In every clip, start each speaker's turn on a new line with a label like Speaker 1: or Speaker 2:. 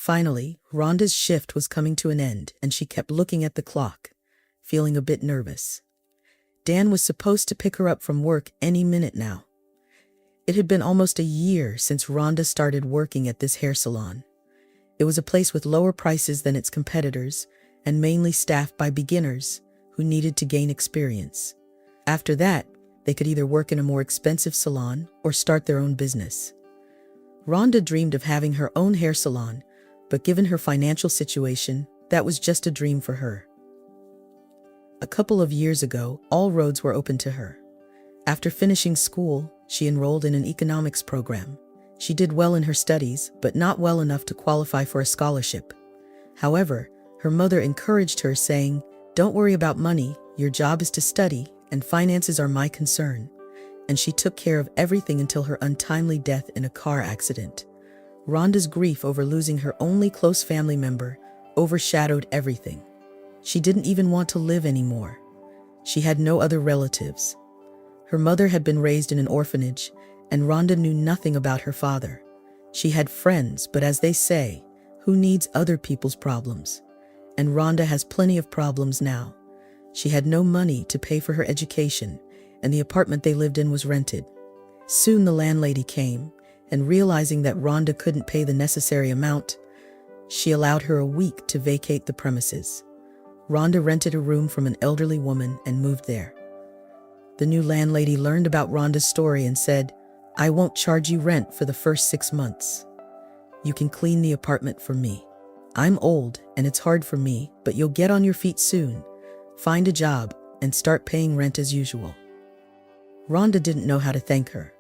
Speaker 1: Finally, Rhonda's shift was coming to an end, and she kept looking at the clock, feeling a bit nervous. Dan was supposed to pick her up from work any minute now. It had been almost a year since Rhonda started working at this hair salon. It was a place with lower prices than its competitors, and mainly staffed by beginners who needed to gain experience. After that, they could either work in a more expensive salon or start their own business. Rhonda dreamed of having her own hair salon, but given her financial situation, that was just a dream for her. A couple of years ago, all roads were open to her. After finishing school, she enrolled in an economics program. She did well in her studies, but not well enough to qualify for a scholarship. However, her mother encouraged her, saying, "Don't worry about money, your job is to study, and finances are my concern." And she took care of everything until her untimely death in a car accident. Rhonda's grief over losing her only close family member overshadowed everything. She didn't even want to live anymore. She had no other relatives. Her mother had been raised in an orphanage, and Rhonda knew nothing about her father. She had friends, but as they say, who needs other people's problems? And Rhonda has plenty of problems now. She had no money to pay for her education, and the apartment they lived in was rented. Soon the landlady came, and realizing that Rhonda couldn't pay the necessary amount, she allowed her a week to vacate the premises. Rhonda rented a room from an elderly woman and moved there. The new landlady learned about Rhonda's story and said, "I won't charge you rent for the first 6 months. You can clean the apartment for me. I'm old and it's hard for me, but you'll get on your feet soon. Find a job and start paying rent as usual." Rhonda didn't know how to thank her.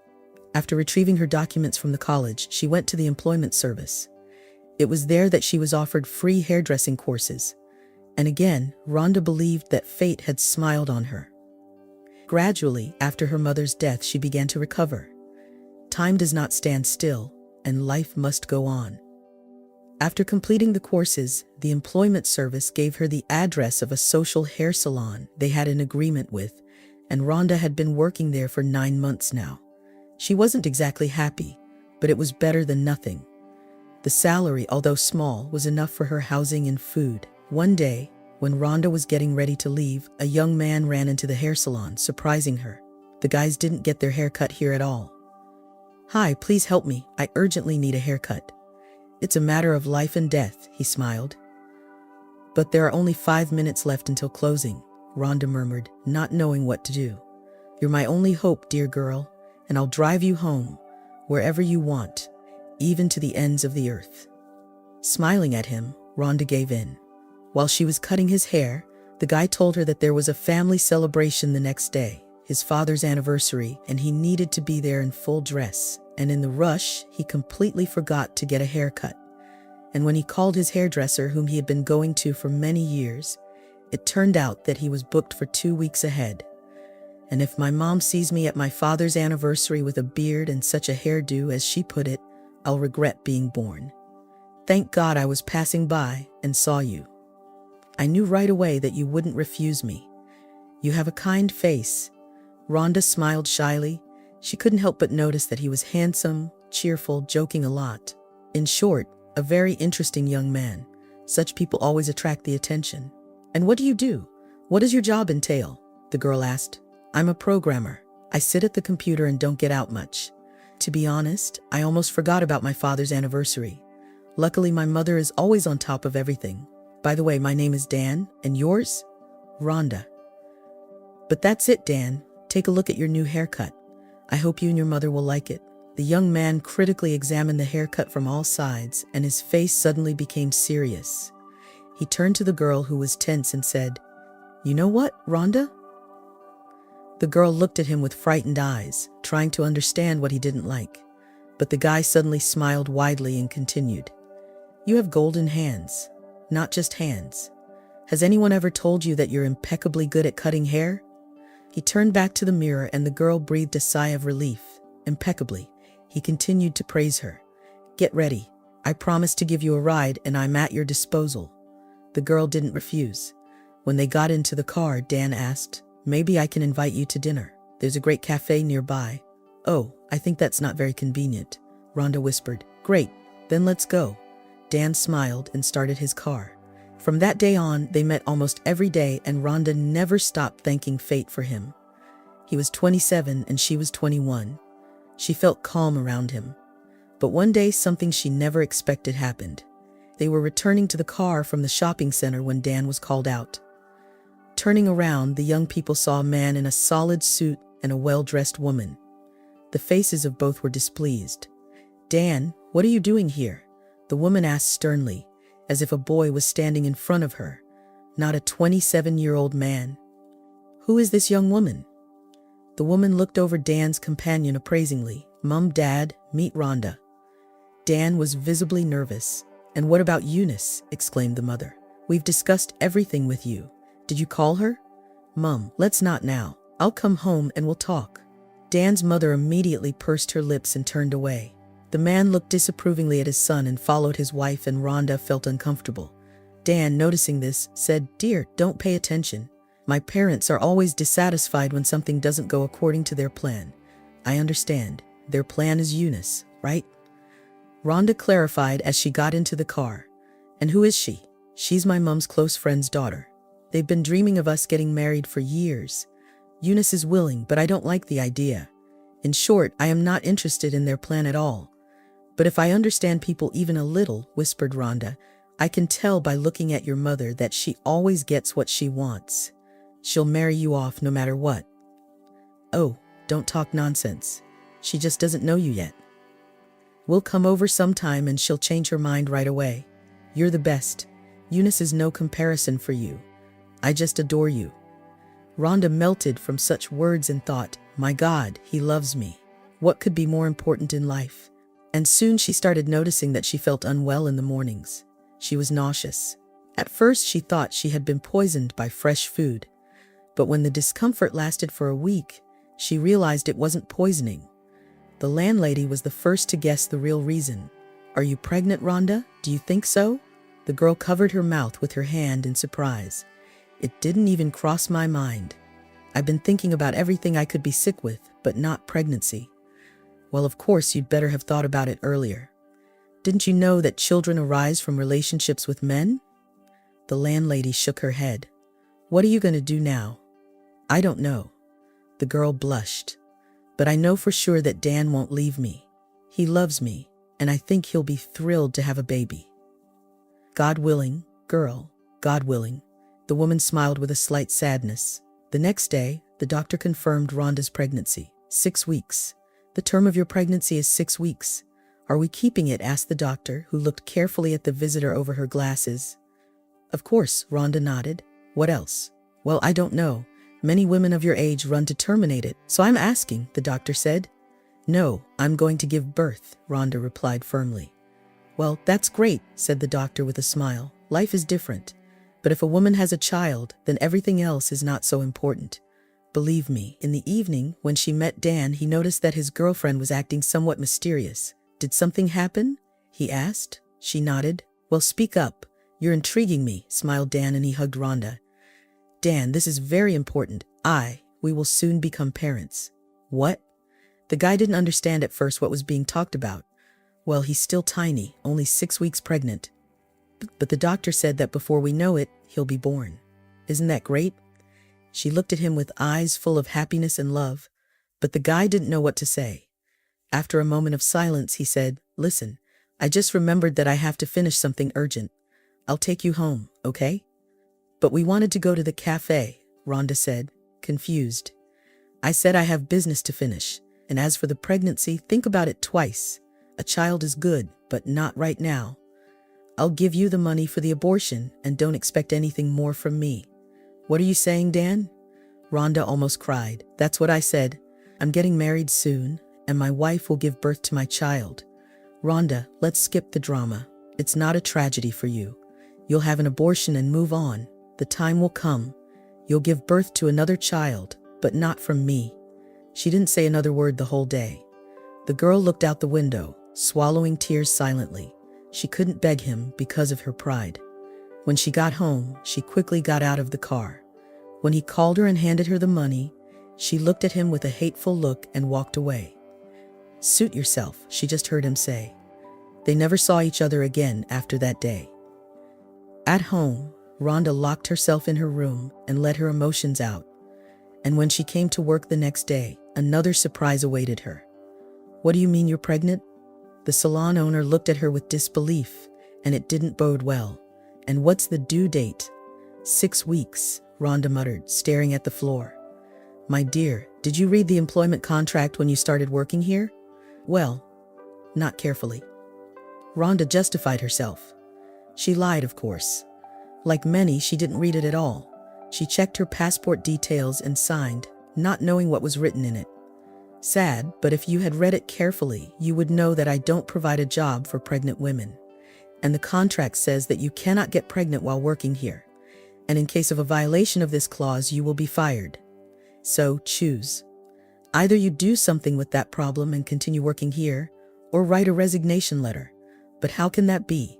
Speaker 1: After retrieving her documents from the college, she went to the employment service. It was there that she was offered free hairdressing courses. And again, Rhonda believed that fate had smiled on her. Gradually, after her mother's death, she began to recover. Time does not stand still, and life must go on. After completing the courses, the employment service gave her the address of a social hair salon they had an agreement with, and Rhonda had been working there for 9 months now. She wasn't exactly happy, but it was better than nothing. The salary, although small, was enough for her housing and food. One day, when Rhonda was getting ready to leave, a young man ran into the hair salon, surprising her. The guys didn't get their hair cut here at all. "Hi, please help me. I urgently need a haircut." "It's a matter of life and death," he smiled. "But there are only 5 minutes left until closing," Rhonda murmured, not knowing what to do. "You're my only hope, dear girl, and I'll drive you home, wherever you want, even to the ends of the earth." Smiling at him, Rhonda gave in. While she was cutting his hair, the guy told her that there was a family celebration the next day, his father's anniversary, and he needed to be there in full dress. And in the rush, he completely forgot to get a haircut. And when he called his hairdresser, whom he had been going to for many years, it turned out that he was booked for 2 weeks ahead. "And if my mom sees me at my father's anniversary with a beard and such a hairdo, as she put it, I'll regret being born. Thank God I was passing by and saw you. I knew right away that you wouldn't refuse me. You have a kind face." Rhonda smiled shyly. She couldn't help but notice that he was handsome, cheerful, joking a lot. In short, a very interesting young man. Such people always attract the attention. "And what do you do? What does your job entail?" the girl asked. "I'm a programmer. I sit at the computer and don't get out much. To be honest, I almost forgot about my father's anniversary. Luckily, my mother is always on top of everything. By the way, my name is Dan, and yours?" "Rhonda." "But that's it, Dan. Take a look at your new haircut. I hope you and your mother will like it." The young man critically examined the haircut from all sides, and his face suddenly became serious. He turned to the girl, who was tense, and said, "You know what, Rhonda?" The girl looked at him with frightened eyes, trying to understand what he didn't like. But the guy suddenly smiled widely and continued, "You have golden hands. Not just hands. Has anyone ever told you that you're impeccably good at cutting hair?" He turned back to the mirror, and the girl breathed a sigh of relief. "Impeccably." He continued to praise her. "Get ready. I promise to give you a ride, and I'm at your disposal." The girl didn't refuse. When they got into the car, Dan asked, "Maybe I can invite you to dinner. There's a great cafe nearby." "Oh, I think that's not very convenient," Rhonda whispered. "Great, then let's go." Dan smiled and started his car. From that day on, they met almost every day, and Rhonda never stopped thanking fate for him. He was 27 and she was 21. She felt calm around him. But one day, something she never expected happened. They were returning to the car from the shopping center when Dan was called out. Turning around, the young people saw a man in a solid suit and a well-dressed woman. The faces of both were displeased. "Dan, what are you doing here?" the woman asked sternly, as if a boy was standing in front of her, not a 27-year-old man. "Who is this young woman?" The woman looked over Dan's companion appraisingly. "Mum, Dad, meet Rhonda." Dan was visibly nervous. "And what about Eunice?" exclaimed the mother. "We've discussed everything with you. Did you call her?" "Mum, let's not now. I'll come home and we'll talk." Dan's mother immediately pursed her lips and turned away. The man looked disapprovingly at his son and followed his wife, and Rhonda felt uncomfortable. Dan, noticing this, said, "Dear, don't pay attention. My parents are always dissatisfied when something doesn't go according to their plan. I understand. Their plan is Eunice, right?" Rhonda clarified as she got into the car. "And who is she?" "She's my mum's close friend's daughter. They've been dreaming of us getting married for years. Eunice is willing, but I don't like the idea. In short, I am not interested in their plan at all. But if I understand people even a little," whispered Rhonda, "I can tell by looking at your mother that she always gets what she wants. She'll marry you off no matter what." "Oh, don't talk nonsense. She just doesn't know you yet. We'll come over sometime and she'll change her mind right away. You're the best. Eunice is no comparison for you. I just adore you." Rhonda melted from such words and thought, "My God, he loves me. What could be more important in life?" And soon she started noticing that she felt unwell in the mornings. She was nauseous. At first she thought she had been poisoned by fresh food. But when the discomfort lasted for a week, she realized it wasn't poisoning. The landlady was the first to guess the real reason. "Are you pregnant, Rhonda? Do you think so?" The girl covered her mouth with her hand in surprise. "It didn't even cross my mind. I've been thinking about everything I could be sick with, but not pregnancy." "Well, of course you'd better have thought about it earlier. Didn't you know that children arise from relationships with men?" The landlady shook her head. "What are you going to do now?" "I don't know." The girl blushed. "But I know for sure that Dan won't leave me. He loves me, and I think he'll be thrilled to have a baby." "God willing, girl, God willing." The woman smiled with a slight sadness. The next day, the doctor confirmed Rhonda's pregnancy. 6 weeks. "The term of your pregnancy is 6 weeks. Are we keeping it?" asked the doctor, who looked carefully at the visitor over her glasses. "Of course," Rhonda nodded. "What else?" "Well, I don't know. Many women of your age run to terminate it, so I'm asking," the doctor said. "No, I'm going to give birth," Rhonda replied firmly. "Well, that's great," said the doctor with a smile. "Life is different. But if a woman has a child, then everything else is not so important. Believe me." In the evening, when she met Dan, he noticed that his girlfriend was acting somewhat mysterious. "Did something happen?" he asked. She nodded. "Well, speak up. You're intriguing me," smiled Dan, and he hugged Rhonda. "Dan, this is very important. We will soon become parents." "What?" The guy didn't understand at first what was being talked about. "Well, he's still tiny, only 6 weeks pregnant. But the doctor said that before we know it, he'll be born. Isn't that great?" She looked at him with eyes full of happiness and love, but the guy didn't know what to say. After a moment of silence, he said, "Listen, I just remembered that I have to finish something urgent. I'll take you home, okay?" "But we wanted to go to the cafe," Rhonda said, confused. "I said I have business to finish, and as for the pregnancy, think about it twice. A child is good, but not right now. I'll give you the money for the abortion, and don't expect anything more from me." "What are you saying, Dan?" Rhonda almost cried. "That's what I said. I'm getting married soon, and my wife will give birth to my child. Rhonda, let's skip the drama. It's not a tragedy for you. You'll have an abortion and move on. The time will come. You'll give birth to another child, but not from me." She didn't say another word the whole day. The girl looked out the window, swallowing tears silently. She couldn't beg him because of her pride. When she got home, she quickly got out of the car. When he called her and handed her the money, she looked at him with a hateful look and walked away. "Suit yourself," she just heard him say. They never saw each other again after that day. At home, Rhonda locked herself in her room and let her emotions out. And when she came to work the next day, another surprise awaited her. "What do you mean you're pregnant?" The salon owner looked at her with disbelief, and it didn't bode well. "And what's the due date?" 6 weeks, Rhonda muttered, staring at the floor. "My dear, did you read the employment contract when you started working here?" "Well, not carefully." Rhonda justified herself. She lied, of course. Like many, she didn't read it at all. She checked her passport details and signed, not knowing what was written in it. "Sad, but if you had read it carefully, you would know that I don't provide a job for pregnant women. And the contract says that you cannot get pregnant while working here. And in case of a violation of this clause, you will be fired. So choose. Either you do something with that problem and continue working here, or write a resignation letter. But how can that be?"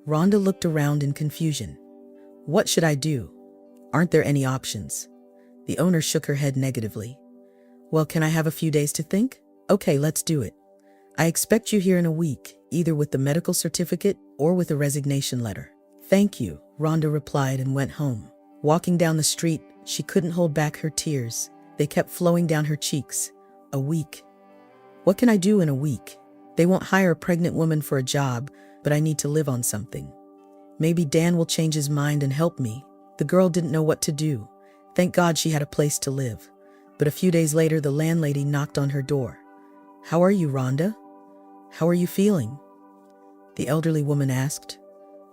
Speaker 1: Rhonda looked around in confusion. "What should I do? Aren't there any options?" The owner shook her head negatively. "Well, can I have a few days to think? Okay, let's do it. I expect you here in a week, either with the medical certificate or with a resignation letter." "Thank you," Rhonda replied and went home. Walking down the street, she couldn't hold back her tears. They kept flowing down her cheeks. A week. What can I do in a week? They won't hire a pregnant woman for a job, but I need to live on something. Maybe Dan will change his mind and help me. The girl didn't know what to do. Thank God she had a place to live. But a few days later, the landlady knocked on her door. "How are you, Rhonda? How are you feeling?" The elderly woman asked.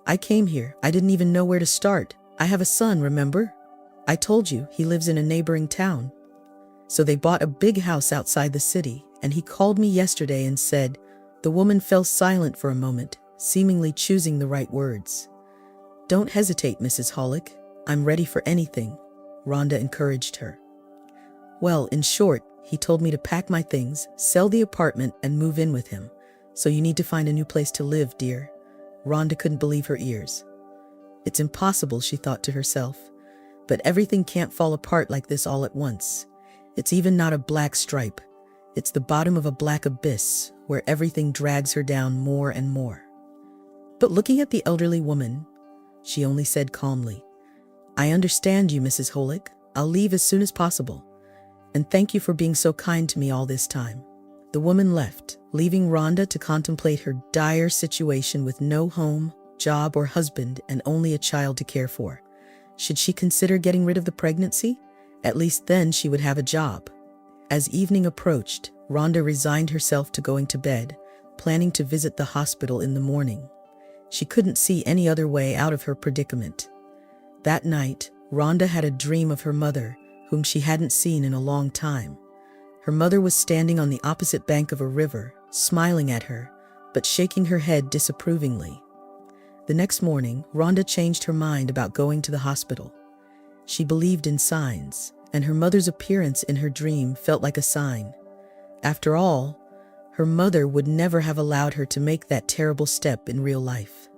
Speaker 1: "I came here. I didn't even know where to start. I have a son, remember? I told you he lives in a neighboring town." "So they bought a big house outside the city, and he called me yesterday and said..." The woman fell silent for a moment, seemingly choosing the right words. "Don't hesitate, Mrs. Hollick. I'm ready for anything," Rhonda encouraged her. "Well, in short, he told me to pack my things, sell the apartment, and move in with him. So you need to find a new place to live, dear." Rhonda couldn't believe her ears. It's impossible, she thought to herself. But everything can't fall apart like this all at once. It's even not a black stripe. It's the bottom of a black abyss where everything drags her down more and more. But looking at the elderly woman, she only said calmly, "I understand you, Mrs. Hollick. I'll leave as soon as possible. And thank you for being so kind to me all this time." The woman left, leaving Rhonda to contemplate her dire situation with no home, job, or husband, and only a child to care for. Should she consider getting rid of the pregnancy? At least then she would have a job. As evening approached, Rhonda resigned herself to going to bed, planning to visit the hospital in the morning. She couldn't see any other way out of her predicament. That night, Rhonda had a dream of her mother, whom she hadn't seen in a long time. Her mother was standing on the opposite bank of a river, smiling at her, but shaking her head disapprovingly. The next morning, Rhonda changed her mind about going to the hospital. She believed in signs, and her mother's appearance in her dream felt like a sign. After all, her mother would never have allowed her to make that terrible step in real life.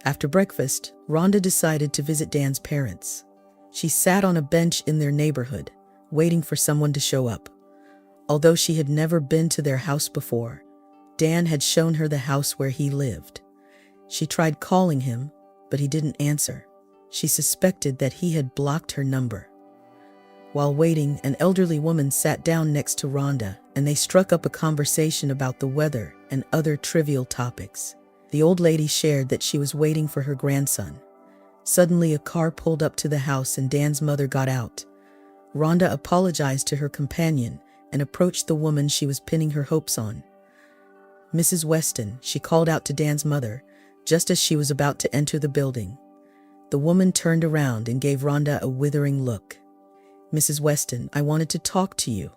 Speaker 1: After breakfast, Rhonda decided to visit Dan's parents. She sat on a bench in their neighborhood, waiting for someone to show up. Although she had never been to their house before, Dan had shown her the house where he lived. She tried calling him, but he didn't answer. She suspected that he had blocked her number. While waiting, an elderly woman sat down next to Rhonda, and they struck up a conversation about the weather and other trivial topics. The old lady shared that she was waiting for her grandson. Suddenly, a car pulled up to the house and Dan's mother got out. Rhonda apologized to her companion and approached the woman she was pinning her hopes on. "Mrs. Weston," she called out to Dan's mother, just as she was about to enter the building. The woman turned around and gave Rhonda a withering look. "Mrs. Weston, I wanted to talk to you.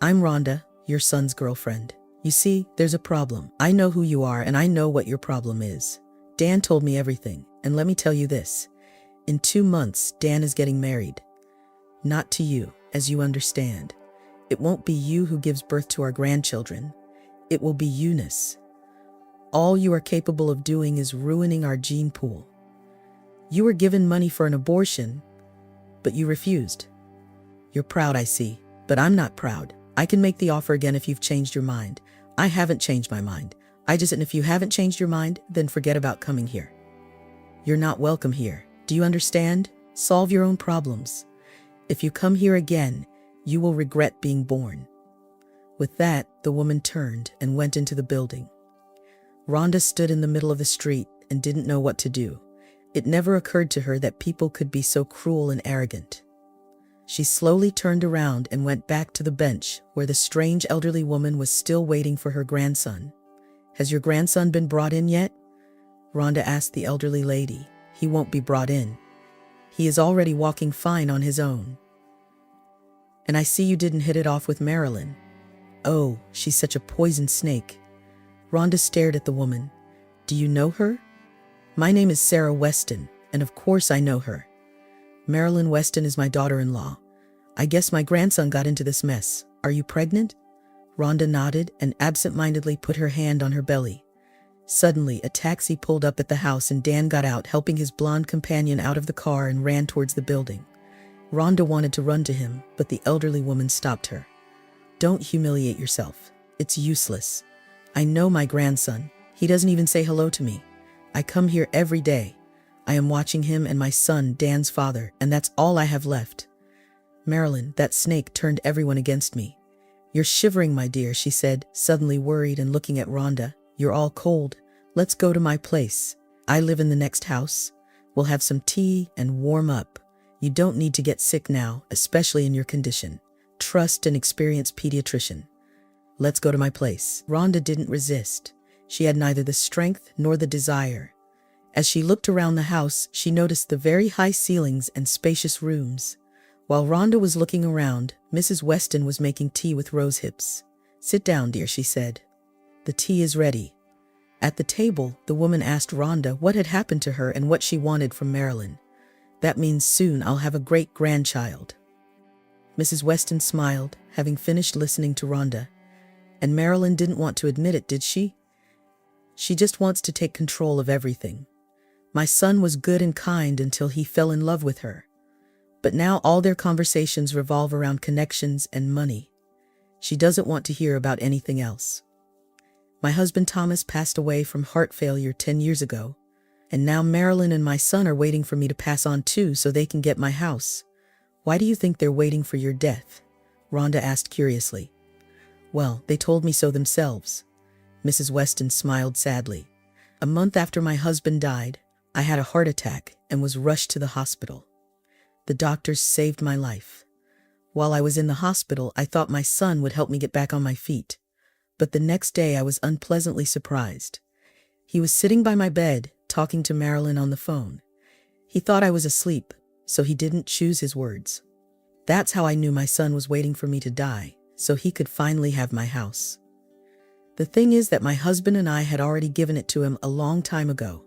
Speaker 1: I'm Rhonda, your son's girlfriend. You see, there's a problem. I know who you are and I know what your problem is. Dan told me everything, and let me tell you this. In 2 months, Dan is getting married. Not to you, as you understand. It won't be you who gives birth to our grandchildren. It will be Eunice. All you are capable of doing is ruining our gene pool. You were given money for an abortion, but you refused. You're proud, I see, but I'm not proud. I can make the offer again if you've changed your mind. I haven't changed my mind. And if you haven't changed your mind, then forget about coming here. You're not welcome here. Do you understand? Solve your own problems. If you come here again, you will regret being born." With that, the woman turned and went into the building. Rhonda stood in the middle of the street and didn't know what to do. It never occurred to her that people could be so cruel and arrogant. She slowly turned around and went back to the bench where the strange elderly woman was still waiting for her grandson. "Has your grandson been brought in yet?" Rhonda asked the elderly lady. "He won't be brought in. He is already walking fine on his own. And I see you didn't hit it off with Marilyn." "Oh, she's such a poison snake." Rhonda stared at the woman. "Do you know her?" "My name is Sarah Weston, and of course I know her. Marilyn Weston is my daughter-in-law. I guess my grandson got into this mess. Are you pregnant?" Rhonda nodded and absent-mindedly put her hand on her belly. Suddenly, a taxi pulled up at the house and Dan got out, helping his blonde companion out of the car, and ran towards the building. Rhonda wanted to run to him, but the elderly woman stopped her. "Don't humiliate yourself. It's useless. I know my grandson. He doesn't even say hello to me. I come here every day. I am watching him and my son, Dan's father, and that's all I have left. Marilyn, that snake turned everyone against me." "You're shivering, my dear," she said, suddenly worried and looking at Rhonda. "You're all cold. Let's go to my place. I live in the next house. We'll have some tea and warm up. You don't need to get sick now, especially in your condition. Trust an experienced pediatrician. Let's go to my place." Rhonda didn't resist. She had neither the strength nor the desire. As she looked around the house, she noticed the very high ceilings and spacious rooms. While Rhonda was looking around, Mrs. Weston was making tea with rose hips. "Sit down, dear," she said. "The tea is ready." At the table, the woman asked Rhonda what had happened to her and what she wanted from Marilyn. "That means soon I'll have a great-grandchild." Mrs. Weston smiled, having finished listening to Rhonda. "And Marilyn didn't want to admit it, did she? She just wants to take control of everything. My son was good and kind until he fell in love with her. But now all their conversations revolve around connections and money. She doesn't want to hear about anything else. My husband Thomas passed away from heart failure 10 years ago, and now Marilyn and my son are waiting for me to pass on too so they can get my house." "Why do you think they're waiting for your death?" Rhonda asked curiously. "Well, they told me so themselves." Mrs. Weston smiled sadly. "A month after my husband died, I had a heart attack and was rushed to the hospital. The doctors saved my life. While I was in the hospital, I thought my son would help me get back on my feet. But the next day I was unpleasantly surprised. He was sitting by my bed, talking to Marilyn on the phone. He thought I was asleep, so he didn't choose his words. That's how I knew my son was waiting for me to die, so he could finally have my house. The thing is that my husband and I had already given it to him a long time ago.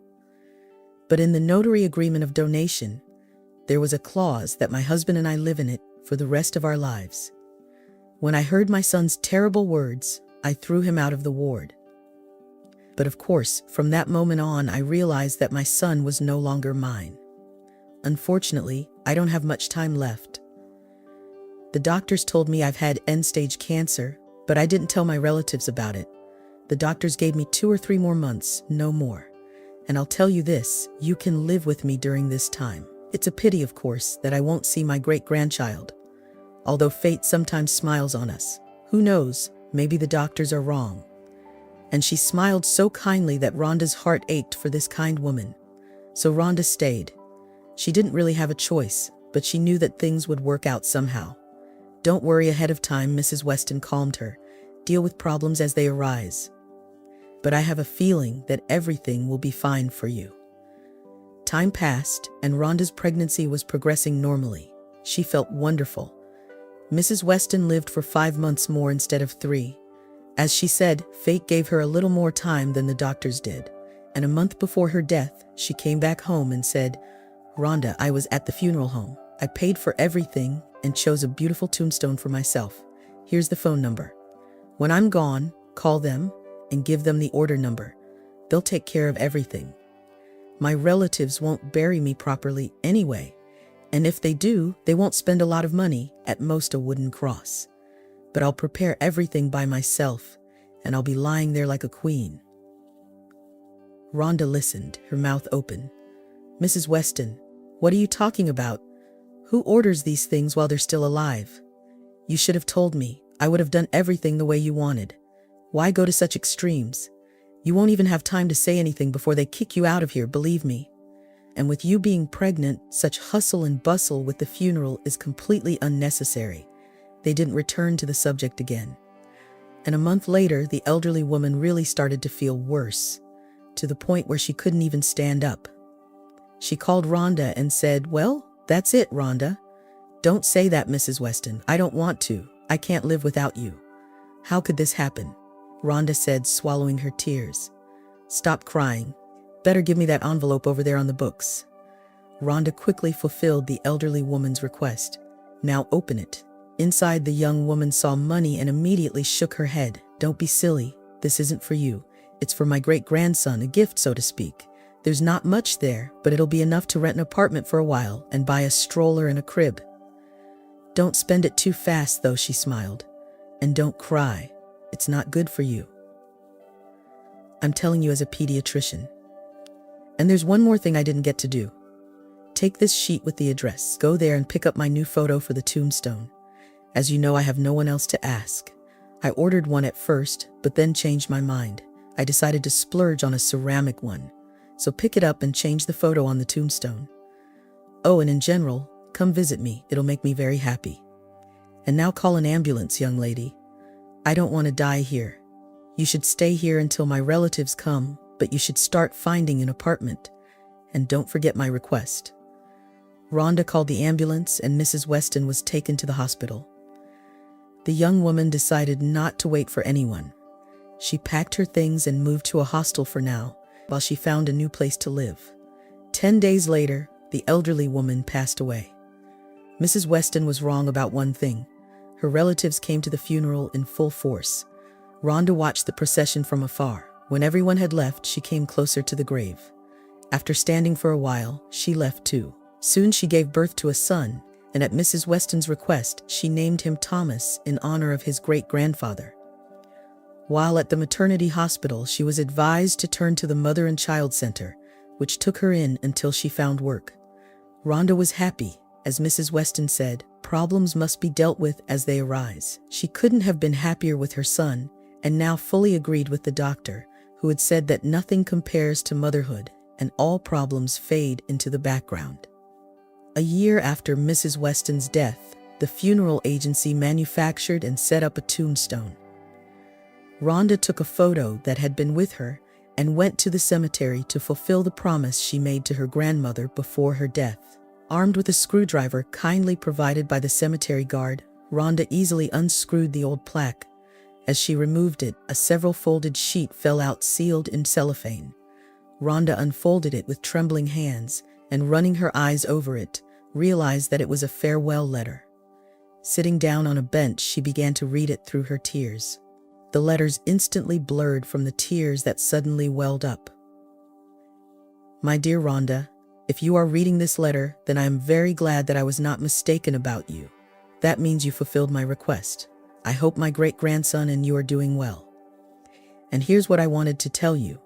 Speaker 1: But in the notary agreement of donation, there was a clause that my husband and I live in it for the rest of our lives. When I heard my son's terrible words, I threw him out of the ward. But of course, from that moment on, I realized that my son was no longer mine. Unfortunately, I don't have much time left. The doctors told me I've had end-stage cancer, but I didn't tell my relatives about it. The doctors gave me 2 or 3 more months, no more. And I'll tell you this, you can live with me during this time. It's a pity, of course, that I won't see my great-grandchild. Although fate sometimes smiles on us. Who knows, maybe the doctors are wrong." And she smiled so kindly that Rhonda's heart ached for this kind woman. So Rhonda stayed. She didn't really have a choice, but she knew that things would work out somehow. "Don't worry ahead of time," Mrs. Weston calmed her. "Deal with problems as they arise. But I have a feeling that everything will be fine for you." Time passed, and Rhonda's pregnancy was progressing normally. She felt wonderful. Mrs. Weston lived for 5 months more instead of 3. As she said, fate gave her a little more time than the doctors did. And a month before her death, she came back home and said, "Rhonda, I was at the funeral home. I paid for everything and chose a beautiful tombstone for myself. Here's the phone number. When I'm gone, call them and give them the order number. They'll take care of everything. My relatives won't bury me properly anyway. And if they do, they won't spend a lot of money, at most a wooden cross. But I'll prepare everything by myself, and I'll be lying there like a queen." Rhonda listened, her mouth open. Mrs. Weston, what are you talking about? Who orders these things while they're still alive? You should have told me. I would have done everything the way you wanted. Why go to such extremes? You won't even have time to say anything before they kick you out of here, believe me. And with you being pregnant, such hustle and bustle with the funeral is completely unnecessary. They didn't return to the subject again. And a month later, the elderly woman really started to feel worse, to the point where she couldn't even stand up. She called Rhonda and said, "Well, that's it, Rhonda. Don't say that, Mrs. Weston. I don't want to. I can't live without you." "How could this happen?" Rhonda said, swallowing her tears. "Stop crying. Better give me that envelope over there on the books." Rhonda quickly fulfilled the elderly woman's request. "Now open it." Inside, the young woman saw money and immediately shook her head. "Don't be silly. This isn't for you. It's for my great-grandson, a gift, so to speak. There's not much there, but it'll be enough to rent an apartment for a while and buy a stroller and a crib." "Don't spend it too fast, though," she smiled. "And don't cry. It's not good for you. I'm telling you as a pediatrician. And there's one more thing I didn't get to do. Take this sheet with the address. Go there and pick up my new photo for the tombstone. As you know, I have no one else to ask. I ordered one at first, but then changed my mind. I decided to splurge on a ceramic one. So pick it up and change the photo on the tombstone. Oh, and in general, come visit me. It'll make me very happy. And now call an ambulance, young lady. I don't want to die here. You should stay here until my relatives come, but you should start finding an apartment. And don't forget my request." Rhonda called the ambulance and Mrs. Weston was taken to the hospital. The young woman decided not to wait for anyone. She packed her things and moved to a hostel for now, while she found a new place to live. 10 days later, the elderly woman passed away. Mrs. Weston was wrong about one thing. Her relatives came to the funeral in full force. Rhonda watched the procession from afar. When everyone had left, she came closer to the grave. After standing for a while, she left too. Soon she gave birth to a son, and at Mrs. Weston's request, she named him Thomas in honor of his great-grandfather. While at the maternity hospital, she was advised to turn to the Mother and Child Center, which took her in until she found work. Rhonda was happy. As Mrs. Weston said, problems must be dealt with as they arise. She couldn't have been happier with her son, and now fully agreed with the doctor, who had said that nothing compares to motherhood, and all problems fade into the background. A year after Mrs. Weston's death, the funeral agency manufactured and set up a tombstone. Rhonda took a photo that had been with her and went to the cemetery to fulfill the promise she made to her grandmother before her death. Armed with a screwdriver kindly provided by the cemetery guard, Rhonda easily unscrewed the old plaque. As she removed it, a several-folded sheet fell out sealed in cellophane. Rhonda unfolded it with trembling hands and, running her eyes over it, realized that it was a farewell letter. Sitting down on a bench, she began to read it through her tears. The letters instantly blurred from the tears that suddenly welled up. "My dear Rhonda, if you are reading this letter, then I am very glad that I was not mistaken about you. That means you fulfilled my request. I hope my great-grandson and you are doing well. And here's what I wanted to tell you.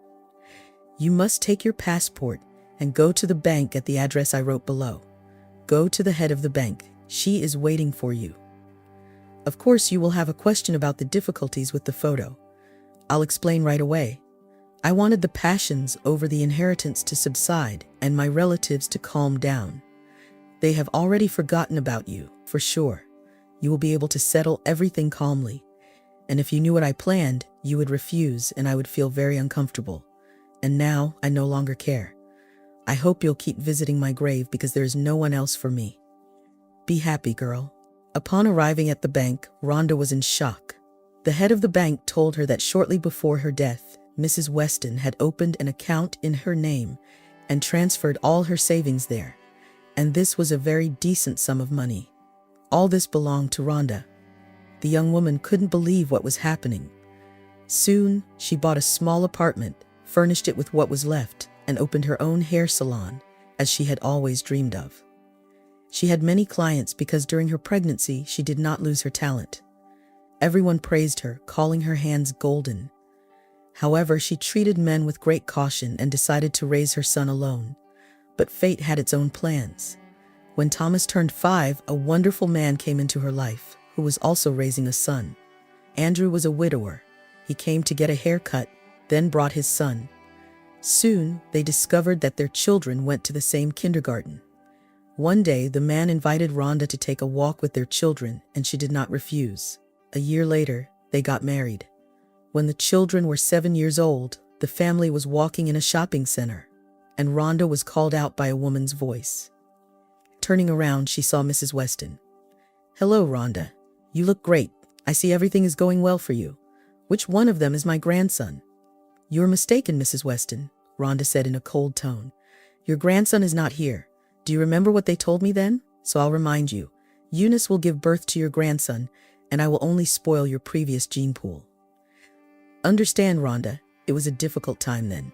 Speaker 1: You must take your passport and go to the bank at the address I wrote below. Go to the head of the bank. She is waiting for you. Of course, you will have a question about the difficulties with the photo. I'll explain right away. I wanted the passions over the inheritance to subside and my relatives to calm down. They have already forgotten about you, for sure. You will be able to settle everything calmly. And if you knew what I planned, you would refuse and I would feel very uncomfortable. And now I no longer care. I hope you'll keep visiting my grave because there is no one else for me. Be happy, girl." Upon arriving at the bank, Rhonda was in shock. The head of the bank told her that shortly before her death, Mrs. Weston had opened an account in her name and transferred all her savings there. And this was a very decent sum of money. All this belonged to Rhonda. The young woman couldn't believe what was happening. Soon, she bought a small apartment, furnished it with what was left, and opened her own hair salon, as she had always dreamed of. She had many clients because during her pregnancy, she did not lose her talent. Everyone praised her, calling her hands golden. However, she treated men with great caution and decided to raise her son alone. But fate had its own plans. When Thomas turned 5, a wonderful man came into her life, who was also raising a son. Andrew was a widower. He came to get a haircut, then brought his son. Soon, they discovered that their children went to the same kindergarten. One day, the man invited Rhonda to take a walk with their children, and she did not refuse. A year later, they got married. When the children were 7 years old, the family was walking in a shopping center, and Rhonda was called out by a woman's voice. Turning around, she saw Mrs. Weston. "Hello, Rhonda. You look great. I see everything is going well for you. Which one of them is my grandson?" "You're mistaken, Mrs. Weston," Rhonda said in a cold tone. "Your grandson is not here. Do you remember what they told me then? So I'll remind you. Eunice will give birth to your grandson, and I will only spoil your previous gene pool." Understand, Rhonda, it was a difficult time then.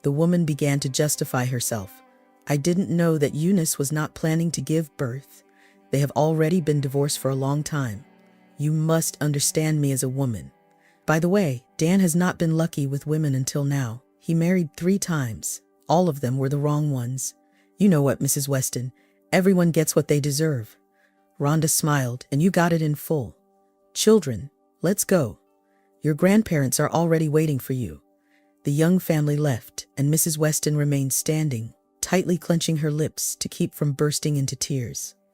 Speaker 1: The woman began to justify herself. "I didn't know that Eunice was not planning to give birth. They have already been divorced for a long time. You must understand me as a woman. By the way, Dan has not been lucky with women until now. He married 3 times. All of them were the wrong ones. You know what, Mrs. Weston, everyone gets what they deserve." Rhonda smiled, "And you got it in full. Children, let's go. Your grandparents are already waiting for you." The young family left, and Mrs. Weston remained standing, tightly clenching her lips to keep from bursting into tears.